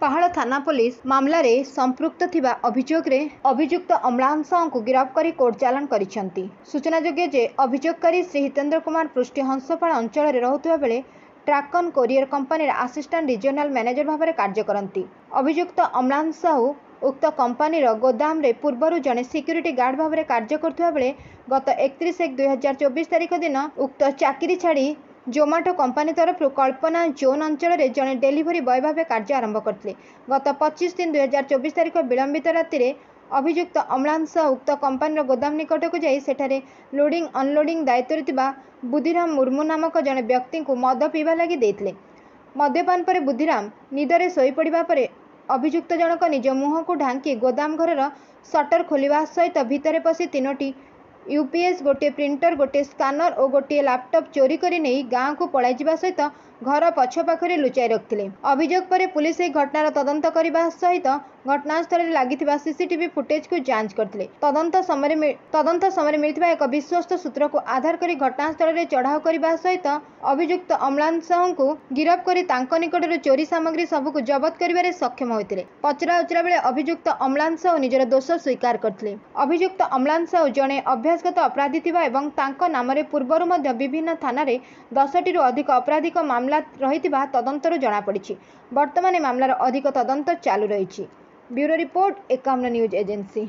पाहाड़ थाना पुलिस मामला रे संपृक्त थिबा अभियुक्त अम्लान साहू को गिरफ्त कर कोर्ट चालान करिसेंती। सूचनायोग्य जे अभियोगकारी श्री हितेन्द्र कुमार पृष्टि हंसपाड़ अंचल रहुथिबा बेले Trackon courier company assistant regional manager भाव में कार्य करती। अभियुक्त अम्लान साहू उक्त कंपनी गोदाम रे पूर्वर जड़े सिक्यूरीटी गार्ड भाव में कार्य करथिबा बेले गत 31/1/2024 तारीख दिन उक्त चाकरी छाड़ी जोमाटो कंपनी तरफ कल्पना जोन अंचल में जड़े डेलीवरी बॉय भाव कार्य आरंभ करते। गत 25/3/2024 तारीख विलंबित राति अभियुक्त अम्लान साहू उक्त कंपनी गोदाम निकट को जाई सेठारे लोडिंग अनलोडिंग दायित्व बुद्धिराम मुर्मू नामक जड़े व्यक्ति को मद पीवा लगी देते। मद्यपान पर बुद्धिराम निदरे शोई पड़ा पर अभियुक्त जनक निज मुह को ढांकी गोदाम घर सटर खोलिया सहित भितर पशि 3टी यूपीएस गोटे प्रिंटर गोटे स्कानर और गोटे लैपटॉप चोरी कर नहीं गाँव को पलाई जावा सहित घर पछपाखे लुचाई रखिले। अभियोग पर पुलिस यह घटनार तदंत करने सहित घटनास्थल में लगी सीसीटीवी फुटेज को जांच करते। तदंत समय मिलता एक विश्वस्त सूत्र को आधार कर घटनास्थल में चढ़ाऊ करने सहित अभियुक्त अम्लान साहू को गिरफ्त कर निकटर चोरी सामग्री सबको जबत कर सक्षम होते। पचरा उचरा बेले अभियुक्त अम्लान साहू निजर दोष स्वीकार करते। अभियुक्त अम्लान साहू जड़े अभ्यासगत अपराधी थिबा एवं तांको नामरे पूर्वरु मध्य विभिन्न थाना रे 10टी अधिक आपराधिक मामला रहिथिबा तदंतरु जणा पड़िछि। वर्तमान मामलार अधिक तदंत चालू रहिछि। Bureau report 51 news agency.